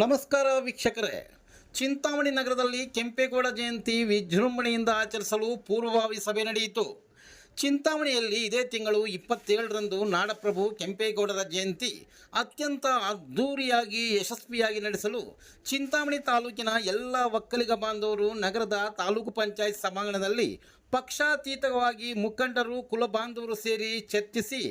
ನಮಸ್ಕಾರ ವೀಕ್ಷಕರೇ, ಚಿಂತಾಮಣಿ ನಗರದಲ್ಲಿ ಕೆಂಪೇಗೌಡ ಜಯಂತಿ ವಿಜೃಂಭಣೆಯಿಂದ ಆಚರಿಸಲು ಪೂರ್ವಭಾವಿ ಸಭೆ ನಡೆಯಿತು. ಚಿಂತಾಮಣಿಯಲ್ಲಿ ಇದೇ ತಿಂಗಳು 27ರಂದು ನಾಡಪ್ರಭು ಕೆಂಪೇಗೌಡರ ಜಯಂತಿ ಅತ್ಯಂತ ಅದ್ಧೂರಿಯಾಗಿ ಯಶಸ್ವಿಯಾಗಿ ನಡೆಸಲು ಚಿಂತಾಮಣಿ ತಾಲೂಕಿನ ಎಲ್ಲ ಒಕ್ಕಲಿಗ ಬಾಂಧವರು ನಗರದ ತಾಲೂಕು ಪಂಚಾಯತ್ ಸಭಾಂಗಣದಲ್ಲಿ ಪಕ್ಷಾತೀತವಾಗಿ ಮುಖಂಡರು ಕುಲಬಾಂಧವರು ಸೇರಿ ಚರ್ಚಿಸಿ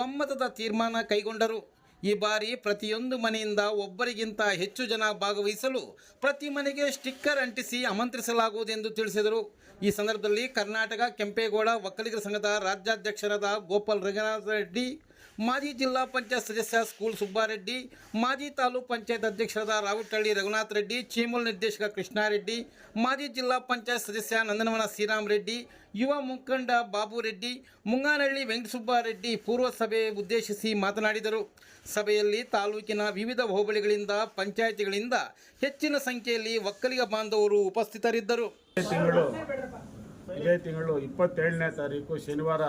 ಒಮ್ಮತದ ತೀರ್ಮಾನ ಕೈಗೊಂಡರು. ಈ ಬಾರಿ ಪ್ರತಿಯೊಂದು ಮನೆಯಿಂದ ಒಬ್ಬರಿಗಿಂತ ಹೆಚ್ಚು ಜನ ಭಾಗವಹಿಸಲು ಪ್ರತಿ ಮನೆಗೆ ಸ್ಟಿಕ್ಕರ್ ಅಂಟಿಸಿ ಆಮಂತ್ರಿಸಲಾಗುವುದೆಂದು ತಿಳಿಸಿದರು. ಈ ಸಂದರ್ಭದಲ್ಲಿ ಕರ್ನಾಟಕ ಕೆಂಪೇಗೌಡ ಒಕ್ಕಲಿಗರ ಸಂಘದ ರಾಜ್ಯಾಧ್ಯಕ್ಷರಾದ ಗೋಪಾಲ್ ರಂಗನಾಥ ರೆಡ್ಡಿ, ಮಾಜಿ ಜಿಲ್ಲಾ ಪಂಚಾಯತ್ ಸದಸ್ಯ ಸ್ಕೂಲ್ ಸುಬ್ಬಾರೆಡ್ಡಿ, ಮಾಜಿ ತಾಲೂಕು ಪಂಚಾಯತ್ ಅಧ್ಯಕ್ಷರಾದ ರಾವುಟಳ್ಳಿ ರಘುನಾಥ್ ರೆಡ್ಡಿ, ಚೀಮೂಲ್ ನಿರ್ದೇಶಕ ಕೃಷ್ಣಾರೆಡ್ಡಿ, ಮಾಜಿ ಜಿಲ್ಲಾ ಪಂಚಾಯತ್ ಸದಸ್ಯ ನಂದನವನ ಶ್ರೀರಾಮ್ ರೆಡ್ಡಿ, ಯುವ ಮುಖಂಡ ಬಾಬು ರೆಡ್ಡಿ, ಮುಂಗಾನಹಳ್ಳಿ ವೆಂಕಟಸುಬ್ಬಾರೆಡ್ಡಿ ಪೂರ್ವ ಸಭೆ ಉದ್ದೇಶಿಸಿ ಮಾತನಾಡಿದರು. ಸಭೆಯಲ್ಲಿ ತಾಲೂಕಿನ ವಿವಿಧ ಹೋಬಳಿಗಳಿಂದ ಪಂಚಾಯಿತಿಗಳಿಂದ ಹೆಚ್ಚಿನ ಸಂಖ್ಯೆಯಲ್ಲಿ ಒಕ್ಕಲಿಗ ಬಾಂಧವರು ಉಪಸ್ಥಿತರಿದ್ದರು. ಇದೇ ತಿಂಗಳು 27ನೇ ತಾರೀಕು ಶನಿವಾರ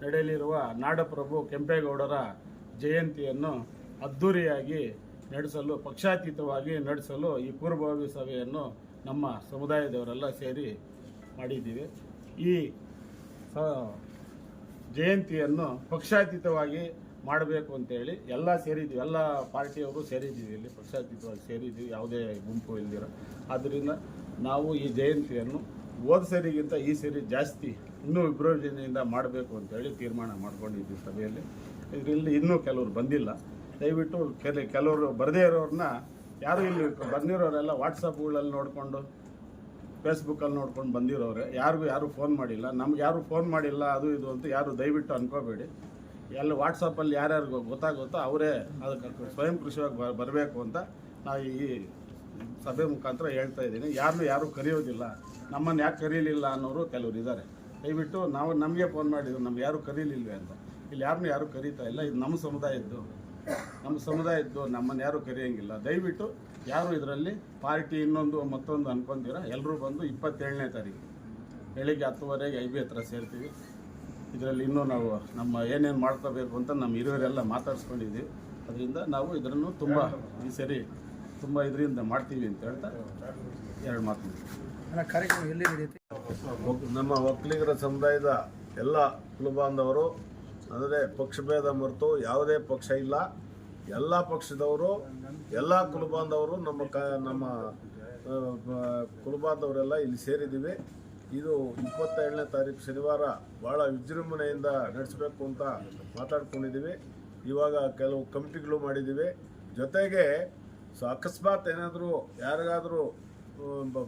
ನಡೆಯಲಿರುವ ನಾಡಪ್ರಭು ಕೆಂಪೇಗೌಡರ ಜಯಂತಿಯನ್ನು ಅದ್ಧೂರಿಯಾಗಿ ನಡೆಸಲು ಪಕ್ಷಾತೀತವಾಗಿ ನಡೆಸಲು ಈ ಪೂರ್ವಭಾವಿ ಸಭೆಯನ್ನು ನಮ್ಮ ಸಮುದಾಯದವರೆಲ್ಲ ಸೇರಿ ಮಾಡಿದ್ದೀವಿ. ಈ ಜಯಂತಿಯನ್ನು ಪಕ್ಷಾತೀತವಾಗಿ ಮಾಡಬೇಕು ಅಂತೇಳಿ ಎಲ್ಲ ಸೇರಿದ್ದೀವಿ, ಎಲ್ಲ ಪಾರ್ಟಿಯವರು ಸೇರಿದ್ದೀವಿ. ಇಲ್ಲಿ ಪಕ್ಷಾತೀತವಾಗಿ ಸೇರಿದ್ದೀವಿ, ಯಾವುದೇ ಗುಂಪು ಇಲ್ದಿರ. ಆದ್ದರಿಂದ ನಾವು ಈ ಜಯಂತಿಯನ್ನು ಹೋದ ಸರಿಗಿಂತ ಈ ಸರಿ ಜಾಸ್ತಿ ಇನ್ನೂ ವಿಜೃಂಭಣೆಯಿಂದ ಮಾಡಬೇಕು ಅಂತೇಳಿ ತೀರ್ಮಾನ ಮಾಡ್ಕೊಂಡಿದ್ದೀವಿ ಸಭೆಯಲ್ಲಿ. ಇದರಲ್ಲಿ ಇನ್ನೂ ಕೆಲವರು ಬಂದಿಲ್ಲ. ದಯವಿಟ್ಟು ಕೆಲವರು ಬರದೇ ಇರೋರನ್ನ, ಯಾರು ಇಲ್ಲಿ ಬಂದಿರೋರೆಲ್ಲ ವಾಟ್ಸಪ್ಗಳಲ್ಲಿ ನೋಡಿಕೊಂಡು ಫೇಸ್ಬುಕ್ಕಲ್ಲಿ ನೋಡ್ಕೊಂಡು ಬಂದಿರೋರೆ, ಯಾರು ಫೋನ್ ಮಾಡಿಲ್ಲ. ನಮ್ಗೆ ಯಾರು ಫೋನ್ ಮಾಡಿಲ್ಲ ಅದು ಇದು ಅಂತ ಯಾರು ದಯವಿಟ್ಟು ಅನ್ಕೋಬೇಡಿ. ಎಲ್ಲ ವಾಟ್ಸಪ್ಪಲ್ಲಿ ಯಾರ್ಯಾರಿಗೂ ಗೊತ್ತಾಗುತ್ತೋ ಅವರೇ ಅದಕ್ಕೆ ಸ್ವಯಂ ಕೃಷಿಯಾಗಿ ಬರಬೇಕು ಅಂತ ನಾವು ಈ ಸಭೆ ಮುಖಾಂತರ ಹೇಳ್ತಾ ಇದ್ದೀನಿ. ಯಾರು ಕರೆಯೋದಿಲ್ಲ, ನಮ್ಮನ್ನು ಯಾಕೆ ಕರೀಲಿಲ್ಲ ಅನ್ನೋರು ಕೆಲವರು ಇದ್ದಾರೆ. ದಯವಿಟ್ಟು ನಮಗೆ ಫೋನ್ ಮಾಡಿದ್ರು, ನಮ್ಗೆ ಯಾರು ಕರೀಲಿಲ್ವೇ ಅಂತ. ಇಲ್ಲಿ ಯಾರು ಕರೀತಾ ಇಲ್ಲ. ಇದು ನಮ್ಮ ಸಮುದಾಯದ್ದು ನಮ್ಮನ್ನು ಯಾರು ಕರೆಯೋಂಗಿಲ್ಲ. ದಯವಿಟ್ಟು ಯಾರು ಇದರಲ್ಲಿ ಪಾರ್ಟಿ ಇನ್ನೊಂದು ಮತ್ತೊಂದು ಅನ್ಕೊಂತೀರ, ಎಲ್ಲರೂ ಬಂದು 27ನೇ ತಾರೀಕು ಬೆಳಿಗ್ಗೆ 10:30ಗೆ IB ಹತ್ರ ಸೇರ್ತೀವಿ. ಇದರಲ್ಲಿ ಇನ್ನೂ ನಾವು ನಮ್ಮ ಏನೇನು ಮಾಡ್ಕೋಬೇಕು ಅಂತ ನಮ್ಮ ಹಿರಿಯರೆಲ್ಲ ಮಾತಾಡ್ಸ್ಕೊಂಡಿದ್ದೀವಿ. ಅದರಿಂದ ನಾವು ಇದನ್ನು ಈ ಸರಿ ತುಂಬ ಇದರಿಂದ ಮಾಡ್ತೀವಿ ಅಂತ ಹೇಳ್ತಾ ಎರಡು ಮಾತು. ಕಾರ್ಯಕ್ರಮ ಎಲ್ಲಿ ನಡೆಯುತ್ತೆ? ನಮ್ಮ ಒಕ್ಕಲಿಗರ ಸಮುದಾಯದ ಎಲ್ಲ ಕುಲಬಾಂಧವರು, ಅಂದರೆ ಪಕ್ಷಭೇದ ಮರೆತು ಯಾವುದೇ ಪಕ್ಷ ಇಲ್ಲ, ಎಲ್ಲ ಪಕ್ಷದವರು, ಎಲ್ಲ ಕುಲಬಾಂಧವರು, ನಮ್ಮ ಕುಲಬಾಂಧವರೆಲ್ಲ ಇಲ್ಲಿ ಸೇರಿದ್ದೀವಿ. ಇದು 27ನೇ ತಾರೀಕು ಶನಿವಾರ ಭಾಳ ವಿಜೃಂಭಣೆಯಿಂದ ನಡೆಸಬೇಕು ಅಂತ ಮಾತಾಡ್ಕೊಂಡಿದ್ದೀವಿ. ಇವಾಗ ಕೆಲವು ಕಮಿಟಿಗಳು ಮಾಡಿದ್ದೀವಿ. ಜೊತೆಗೆ ಅಕಸ್ಮಾತ್ ಏನಾದರೂ ಯಾರಿಗಾದರೂ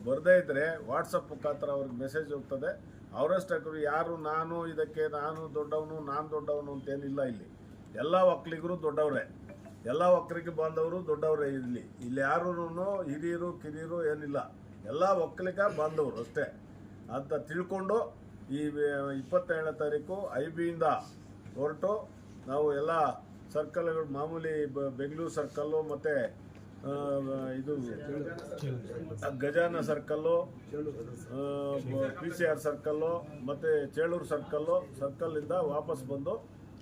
ಬರದೇ ಇದ್ದರೆ ವಾಟ್ಸಪ್ ಮುಖಾಂತರ ಅವ್ರಿಗೆ ಮೆಸೇಜ್ ಹೋಗ್ತದೆ. ಅವರಷ್ಟಕ್ಕೂ ಯಾರು ನಾನು ದೊಡ್ಡವನು ಅಂತೇನಿಲ್ಲ. ಇಲ್ಲಿ ಎಲ್ಲ ಒಕ್ಕಲಿಗರು ದೊಡ್ಡವರೇ, ಎಲ್ಲ ಒಕ್ಕಲಿಗ ಬಾಂಧವರು ದೊಡ್ಡವರೇ. ಇಲ್ಲಿ ಯಾರೂ ಹಿರಿಯರು ಕಿರಿಯರು ಏನಿಲ್ಲ, ಎಲ್ಲ ಒಕ್ಕಲಿಗ ಬಾಂಧವರು ಅಷ್ಟೇ ಅಂತ ತಿಳ್ಕೊಂಡು ಈ 27ನೇ ತಾರೀಕು IBಯಿಂದ ಹೊರಟು ನಾವು ಎಲ್ಲ ಸರ್ಕಲ್ಗಳು, ಮಾಮೂಲಿ ಬೆಂಗಳೂರು ಸರ್ಕಲ್ಲು ಮತ್ತು ಇದು ಗಜಾನ ಸರ್ಕಲ್ಲು, PCR ಸರ್ಕಲ್ಲು ಮತ್ತು ಚೇಳೂರು ಸರ್ಕಲ್ಲಿಂದ ವಾಪಸ್ ಬಂದು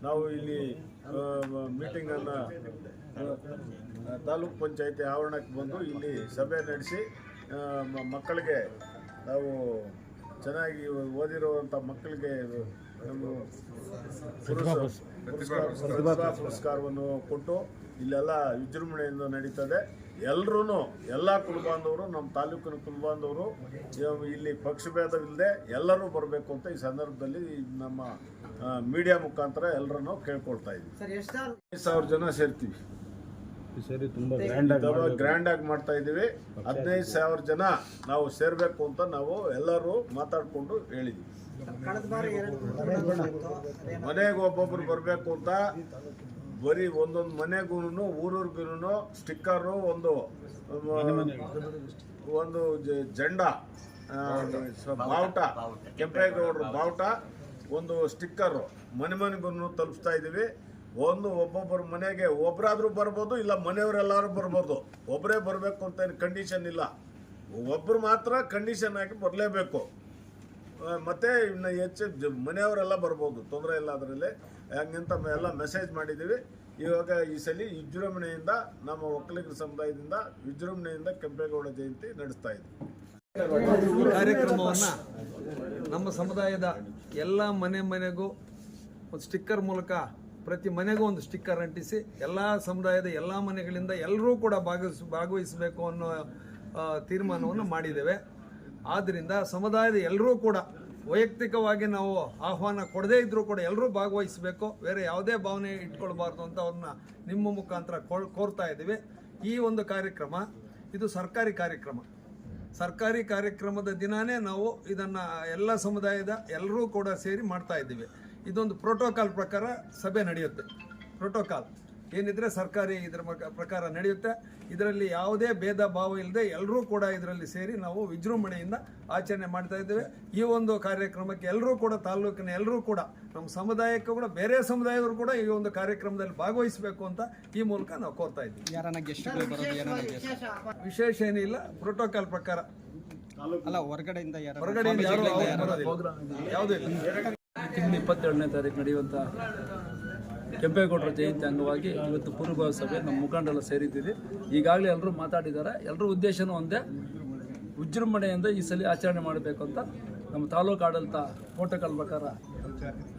ನಾವು ಇಲ್ಲಿ ಮೀಟಿಂಗನ್ನು ತಾಲೂಕು ಪಂಚಾಯತಿ ಆವರಣಕ್ಕೆ ಬಂದು ಇಲ್ಲಿ ಸಭೆ ನಡೆಸಿ ಮಕ್ಕಳಿಗೆ, ನಾವು ಚೆನ್ನಾಗಿ ಓದಿರುವಂಥ ಮಕ್ಕಳಿಗೆ ಪುರಸ್ಕಾರವನ್ನು ಕೊಟ್ಟು ಇಲ್ಲೆಲ್ಲ ವಿಜೃಂಭಣೆಯಿಂದ ನಡೀತದೆ. ಎಲ್ಲ ಕುಲಬಾಂಧವರು, ನಮ್ಮ ತಾಲೂಕಿನ ಕುಲಬಾಂಧವರು ಇಲ್ಲಿ ಪಕ್ಷಭೇದವಿಲ್ಲದೆ ಎಲ್ಲರೂ ಬರಬೇಕು ಅಂತ ಈ ಸಂದರ್ಭದಲ್ಲಿ ನಮ್ಮ ಮೀಡಿಯಾ ಮುಖಾಂತರ ಎಲ್ಲರನ್ನು ಕೇಳ್ಕೊಳ್ತಾ ಇದ್ದೀವಿ. 5,000 ಜನ ಸೇರ್ತೀವಿ. ಸರಿ, ತುಂಬ ಗ್ರ್ಯಾಂಡ್ ಆಗಿ ಮಾಡ್ತಾ ಇದ್ದೀವಿ. 15,000 ಜನ ನಾವು ಸೇರ್ಬೇಕು ಅಂತ ನಾವು ಎಲ್ಲರೂ ಮಾತಾಡ್ಕೊಂಡು ಹೇಳಿದ್ವಿ. ಮನೆಗೆ ಒಬ್ಬೊಬ್ರು ಬರಬೇಕು ಅಂತ ಬರೀ ಒಂದೊಂದು ಮನೆಗೂ ಊರಿಗೂ ಸ್ಟಿಕ್ಕರು, ಒಂದು ಜೆಂಡಾ ಬಾವುಟ, ಕೆಂಪೇಗೌಡರ ಬಾವುಟ, ಒಂದು ಸ್ಟಿಕ್ಕರು ಮನೆಗೂ ತಲುಪಿಸ್ತಾ ಇದ್ದೀವಿ. ಒಬ್ಬೊಬ್ಬರ ಮನೆಗೆ ಒಬ್ಬರಾದ್ರೂ ಬರ್ಬೋದು, ಇಲ್ಲ ಮನೆಯವರೆಲ್ಲರೂ ಬರ್ಬೋದು. ಒಬ್ಬರೇ ಬರಬೇಕು ಅಂತ ಏನು ಕಂಡೀಷನ್ ಇಲ್ಲ, ಒಬ್ಬರು ಮಾತ್ರ ಕಂಡೀಷನ್ ಹಾಕಿ ಬರಲೇಬೇಕು. ಮತ್ತು ಇನ್ನು ಹೆಚ್ಚು ಮನೆಯವರೆಲ್ಲ ಬರ್ಬೋದು, ತೊಂದರೆ ಇಲ್ಲ. ಅದರಲ್ಲಿ ಹಂಗಂತ ಎಲ್ಲ ಮೆಸೇಜ್ ಮಾಡಿದ್ದೀವಿ. ಇವಾಗ ಈ ಸಲ ವಿಜೃಂಭಣೆಯಿಂದ ನಮ್ಮ ಒಕ್ಕಲಿಗರ ಸಮುದಾಯದಿಂದ ವಿಜೃಂಭಣೆಯಿಂದ ಕೆಂಪೇಗೌಡ ಜಯಂತಿ ನಡೆಸ್ತಾ ಇದ್ದೀವಿ. ಕಾರ್ಯಕ್ರಮವನ್ನು ನಮ್ಮ ಸಮುದಾಯದ ಎಲ್ಲ ಮನೆಗೂ ಒಂದು ಸ್ಟಿಕ್ಕರ್ ಮೂಲಕ ಪ್ರತಿ ಮನೆಗೂ ಒಂದು ಸ್ಟಿಕ್ಕರ್ ಅಂಟಿಸಿ ಎಲ್ಲ ಸಮುದಾಯದ ಎಲ್ಲ ಮನೆಗಳಿಂದ ಎಲ್ಲರೂ ಕೂಡ ಭಾಗವಹಿಸಬೇಕು ಅನ್ನೋ ತೀರ್ಮಾನವನ್ನು ಮಾಡಿದ್ದೇವೆ. ಆದ್ದರಿಂದ ಸಮುದಾಯದ ಎಲ್ಲರೂ ಕೂಡ ವೈಯಕ್ತಿಕವಾಗಿ ನಾವು ಆಹ್ವಾನ ಕೊಡದೇ ಇದ್ರೂ ಕೂಡ ಎಲ್ಲರೂ ಭಾಗವಹಿಸಬೇಕು, ಬೇರೆ ಯಾವುದೇ ಭಾವನೆ ಇಟ್ಕೊಳ್ಬಾರ್ದು ಅಂತ ಅವ್ರನ್ನ ನಿಮ್ಮ ಮುಖಾಂತರ ಕೋರ್ತಾ ಇದ್ದೀವಿ. ಈ ಒಂದು ಕಾರ್ಯಕ್ರಮ ಇದು ಸರ್ಕಾರಿ ಕಾರ್ಯಕ್ರಮದ ದಿನಾನೇ ನಾವು ಇದನ್ನು ಎಲ್ಲ ಸಮುದಾಯದ ಎಲ್ಲರೂ ಕೂಡ ಸೇರಿ ಮಾಡ್ತಾ ಇದ್ದೀವಿ. ಇದೊಂದು ಪ್ರೋಟೋಕಾಲ್ ಪ್ರಕಾರ ಸಭೆ ನಡೆಯುತ್ತೆ. ಪ್ರೋಟೋಕಾಲ್ ಏನಿದ್ರೆ ಸರ್ಕಾರಿ ಇದರ ಪ್ರಕಾರ ನಡೆಯುತ್ತೆ. ಇದರಲ್ಲಿ ಯಾವುದೇ ಭೇದ ಭಾವ ಇಲ್ಲದೆ ಎಲ್ಲರೂ ಕೂಡ ಇದರಲ್ಲಿ ಸೇರಿ ನಾವು ವಿಜೃಂಭಣೆಯಿಂದ ಆಚರಣೆ ಮಾಡ್ತಾ ಇದ್ದೇವೆ. ಈ ಒಂದು ಕಾರ್ಯಕ್ರಮಕ್ಕೆ ಎಲ್ಲರೂ ಕೂಡ ತಾಲೂಕಿನ ಎಲ್ಲರೂ ಕೂಡ ನಮ್ಮ ಸಮುದಾಯಕ್ಕೆ ಕೂಡ ಬೇರೆ ಸಮುದಾಯದವರು ಕೂಡ ಈ ಒಂದು ಕಾರ್ಯಕ್ರಮದಲ್ಲಿ ಭಾಗವಹಿಸಬೇಕು ಅಂತ ಈ ಮೂಲಕ ನಾವು ಕೋರ್ತಾ ಇದ್ದೀವಿ. ವಿಶೇಷ ಏನಿಲ್ಲ, ಪ್ರೋಟೋಕಾಲ್ ಪ್ರಕಾರ. ಹೊರಗಡೆಯಿಂದ ಯಾರು ಯಾವುದೂ ಇಲ್ಲ. ತಿಂಗಳು 27ನೇ ತಾರೀಕು ನಡೆಯುವಂಥ ಕೆಂಪೇಗೌಡರ ಜಯಂತಿ ಅಂಗವಾಗಿ ಇವತ್ತು ಪೂರ್ವಭಾವಿ ಸಭೆ ನಮ್ಮ ಮುಖಂಡರೆಲ್ಲ ಸೇರಿದ್ದೀವಿ. ಈಗಾಗಲೇ ಎಲ್ಲರೂ ಮಾತಾಡಿದ್ದಾರೆ. ಎಲ್ಲರ ಉದ್ದೇಶನೂ ಒಂದೇ, ವಿಜೃಂಭಣೆಯಿಂದ ಈ ಸಲ ಆಚರಣೆ ಮಾಡಬೇಕು ಅಂತ ನಮ್ಮ ತಾಲೂಕು ಆಡಳಿತ ಪ್ರೋಟೋಕಾಲ್ ಪ್ರಕಾರ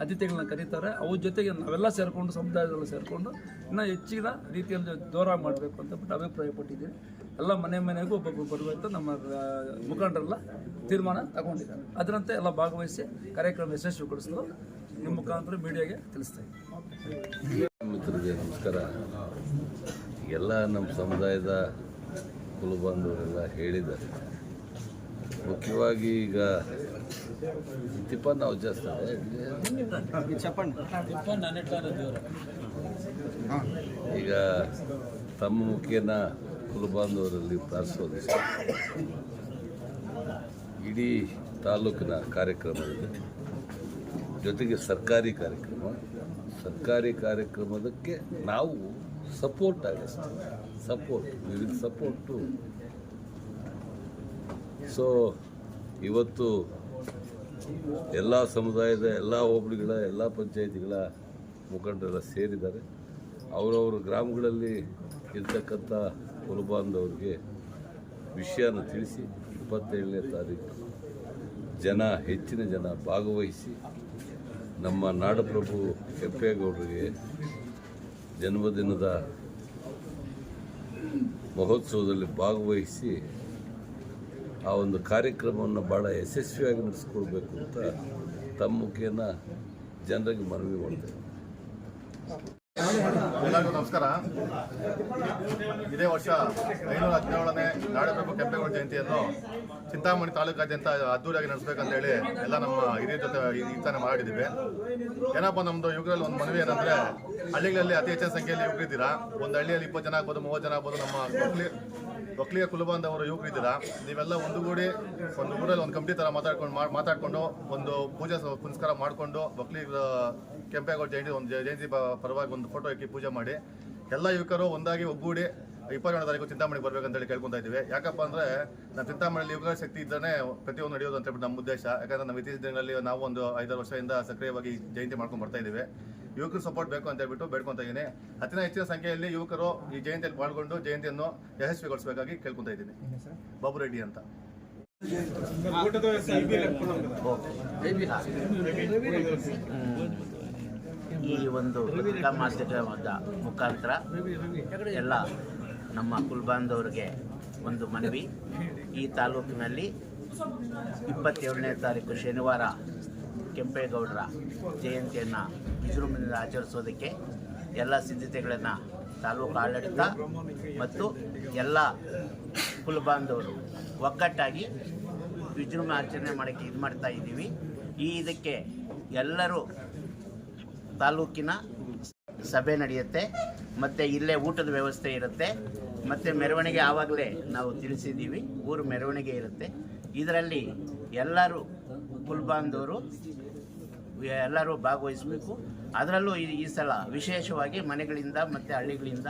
ಅತಿಥಿಗಳನ್ನ ಕರೀತಾರೆ. ಅವ್ರ ಜೊತೆಗೆ ನಾವೆಲ್ಲ ಸೇರಿಕೊಂಡು ಸಮುದಾಯದಲ್ಲ ಸೇರಿಕೊಂಡು ಇನ್ನೂ ಹೆಚ್ಚಿನ ರೀತಿಯಲ್ಲಿ ಜೋರಾಗಿ ಮಾಡಬೇಕು ಅಂತ ಬಿಟ್ಟು ಅಭಿಪ್ರಾಯ ಪಟ್ಟಿದ್ದೀವಿ. ಎಲ್ಲ ಮನೆಗೂ ಒಬ್ಬೊಬ್ಬರು ಬರುವಂತ ನಮ್ಮ ಮುಖಂಡರೆಲ್ಲ ತೀರ್ಮಾನ ತಗೊಂಡಿದ್ದಾರೆ. ಅದರಂತೆ ಎಲ್ಲ ಭಾಗವಹಿಸಿ ಕಾರ್ಯಕ್ರಮ ಯಶಸ್ವಿಗೊಳಿಸಲು ನಿಮ್ಮ ಮುಖಾಂತರ ಮೀಡಿಯಾಗೆ ತಿಳಿಸ್ತಾ ಇದ್ದೀವಿ. ಮಿತ್ರರಿಗೆ ನಮಸ್ಕಾರ. ಎಲ್ಲ ನಮ್ಮ ಸಮುದಾಯದ ಕುಲಬಾಂಧವರೆಲ್ಲ ಹೇಳಿದ್ದಾರೆ. ಮುಖ್ಯವಾಗಿ ಈಗ ತಿಪ್ಪಣ್ಣ ಅವಜಾಸ್ತಾರೆ ಈಗ ತಮ್ಮ ಮುಖೇನ ಕುಲಬಾಂಧವರಲ್ಲಿ ಪ್ರಾರ್ಥಿಸೋದು ಇಡೀ ತಾಲೂಕಿನ ಕಾರ್ಯಕ್ರಮದಲ್ಲಿ ಜೊತೆಗೆ ಸರ್ಕಾರಿ ಕಾರ್ಯಕ್ರಮದಕ್ಕೆ ನಾವು ಸಪೋರ್ಟ್ ಟು ಸೊ ಇವತ್ತು ಎಲ್ಲ ಸಮುದಾಯದ ಎಲ್ಲ ಹೋಬಳಿಗಳ ಎಲ್ಲ ಪಂಚಾಯಿತಿಗಳ ಮುಖಂಡರೆಲ್ಲ ಸೇರಿದ್ದಾರೆ. ಅವರವ್ರ ಗ್ರಾಮಗಳಲ್ಲಿ ಇರ್ತಕ್ಕಂಥ ಕುಲಬಾಂಧವರಿಗೆ ವಿಷಯನ ತಿಳಿಸಿ 27ನೇ ತಾರೀಕು ಹೆಚ್ಚಿನ ಜನ ಭಾಗವಹಿಸಿ ನಮ್ಮ ನಾಡಪ್ರಭು ಕೆಂಪೇಗೌಡರಿಗೆ ಜನ್ಮದಿನದ ಮಹೋತ್ಸವದಲ್ಲಿ ಭಾಗವಹಿಸಿ ಆ ಒಂದು ಕಾರ್ಯಕ್ರಮವನ್ನು ಭಾಳ ಯಶಸ್ವಿಯಾಗಿ ನಡೆಸ್ಕೊಳ್ಬೇಕು ಅಂತ ತಮ್ಮ ಮುಖೇನ ಜನರಿಗೆ ಮನವಿ ಮಾಡ್ತೇವೆ. ಎಲ್ಲರಿಗೂ ನಮಸ್ಕಾರ. ಇದೇ ವರ್ಷ 517ನೇ ನಾಡಪ್ರಭು ಕೆಂಪೇಗೌಡ ಜಯಂತಿಯನ್ನು ಚಿಂತಾಮಣಿ ತಾಲೂಕಾದ್ಯಂತ ಅದ್ದೂರಿಯಾಗಿ ನಡೆಸಬೇಕಂತ ಹೇಳಿ ಎಲ್ಲ ನಮ್ಮ ಹಿರಿಯರ ಜೊತೆ ಈ ತಾನೇ ಮಾಡಿದ್ದೀವಿ. ಏನಪ್ಪ ನಮ್ಮದು ಯುಗದಲ್ಲಿ ಒಂದು ಮನವಿ ಏನಂದರೆ, ಹಳ್ಳಿಗಳಲ್ಲಿ ಅತಿ ಹೆಚ್ಚಿನ ಸಂಖ್ಯೆಯಲ್ಲಿ ಯುವಕರಿದ್ದೀರಾ. ಒಂದು ಹಳ್ಳಿಯಲ್ಲಿ 20 ಜನ ಆಗ್ಬೋದು, 30 ಜನ ಆಗ್ಬೋದು. ನಮ್ಮ ಒಕ್ಕಲಿಗ ಕುಲಬಾಂಧವರು ಯುವಕರಿದ್ದೀರಾ. ನೀವೆಲ್ಲ ಒಂದುಗೂಡಿ ಒಂದು ಊರಲ್ಲಿ ಒಂದು ಕಮಿಟಿ ಥರ ಮಾತಾಡ್ಕೊಂಡು ಒಂದು ಪೂಜೆ ಪುನಸ್ಕಾರ ಮಾಡಿಕೊಂಡು ಒಕ್ಕಲಿಗರ ಕೆಂಪೇಗೌಡ ಜಯಂತಿ ಪರವಾಗಿ ಒಂದು ಫೋಟೋ ಇಕ್ಕಿ ಪೂಜೆ ಮಾಡಿ ಎಲ್ಲ ಯುವಕರು ಒಂದಾಗಿ ಒಗ್ಗೂಡಿ 27ನೇ ತಾರೀಕು ಚಿಂತಾಮಣಿಗೆ ಬರ್ಬೇಕಂತೇಳಿ ಕೇಳ್ಕೊತಾ ಇದ್ದೀವಿ. ಯಾಕಪ್ಪ ಅಂದರೆ ನಮ್ಮ ಚಿಂತಾಮಣಿಯಲ್ಲಿ ಯುವಕರ ಶಕ್ತಿ ಇದ್ದರೆ ಪ್ರತಿಯೊಂದು ನಡೆಯೋದು ಅಂತ ಹೇಳ್ಬಿಟ್ಟು ನಮ್ಮ ಉದ್ದೇಶ. ಯಾಕಂದರೆ ನಮ್ಮ ಇತ್ತೀಚಿನ ದಿನಗಳಲ್ಲಿ ನಾವು ಒಂದು 5 ವರ್ಷದಿಂದ ಸಕ್ರಿಯವಾಗಿ ಜಯಂತಿ ಮಾಡ್ಕೊಂಡು ಬರ್ತಾ ಇದ್ದೀವಿ. ಯುವಕರು ಸಪೋರ್ಟ್ ಬೇಕು ಅಂತ ಹೇಳ್ಬಿಟ್ಟು ಬೇಡ್ಕೊತಾ ಇದ್ದೀನಿ. ಅತಿ ಹೆಚ್ಚಿನ ಸಂಖ್ಯೆಯಲ್ಲಿ ಯುವಕರು ಈ ಜಯಂತಿಯಲ್ಲಿ ಪಾಲ್ಗೊಂಡು ಜಯಂತಿಯನ್ನು ಯಶಸ್ವಿಗೊಳಿಸಬೇಕಾಗಿ ಕೇಳ್ಕೊತಾ ಇದ್ದೀನಿ. ಬಾಬು ರೆಡ್ಡಿ ಅಂತ. ಈ ಒಂದು ಪತ್ರಿಕಾ ಮಾಧ್ಯಮದ ಮುಖಾಂತರ ಎಲ್ಲ ನಮ್ಮ ಕುಲಬಾಂಧವರಿಗೆ ಒಂದು ಮನವಿ. ಈ ತಾಲೂಕಿನಲ್ಲಿ 27ನೇ ತಾರೀಕು ಶನಿವಾರ ಕೆಂಪೇಗೌಡರ ಜಯಂತಿಯನ್ನು ವಿಜೃಂಭಣೆಯಿಂದ ಆಚರಿಸೋದಕ್ಕೆ ಎಲ್ಲ ಸಿದ್ಧತೆಗಳನ್ನು ತಾಲೂಕು ಆಡಳಿತ ಮತ್ತು ಎಲ್ಲ ಕುಲಬಾಂಧವರು ಒಗ್ಗಟ್ಟಾಗಿ ವಿಜೃಂಭಣೆ ಆಚರಣೆ ಮಾಡೋಕ್ಕೆ ಇದು ಮಾಡ್ತಾ ಇದ್ದೀವಿ. ಇದಕ್ಕೆ ಎಲ್ಲರೂ ತಾಲೂಕಿನ ಸಭೆ ನಡೆಯುತ್ತೆ, ಮತ್ತು ಇಲ್ಲೇ ಊಟದ ವ್ಯವಸ್ಥೆ ಇರುತ್ತೆ, ಮತ್ತು ಮೆರವಣಿಗೆ ಆವಾಗಲೇ ನಾವು ತಿಳಿಸಿದ್ದೀವಿ, ಊರು ಮೆರವಣಿಗೆ ಇರುತ್ತೆ. ಇದರಲ್ಲಿ ಎಲ್ಲರೂ ಕುಲಬಾಂಧವರು ಎಲ್ಲರೂ ಭಾಗವಹಿಸಬೇಕು. ಅದರಲ್ಲೂ ಈ ಸಲ ವಿಶೇಷವಾಗಿ ಮನೆಗಳಿಂದ ಮತ್ತು ಹಳ್ಳಿಗಳಿಂದ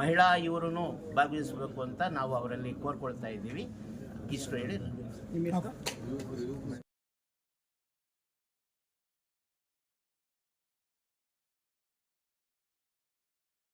ಮಹಿಳಾ ಇವರೂ ಭಾಗವಹಿಸಬೇಕು ಅಂತ ನಾವು ಅವರಲ್ಲಿ ಕೋರ್ಕೊಳ್ತಾ ಇದ್ದೀವಿ. ಇಷ್ಟು ಹೇಳಿ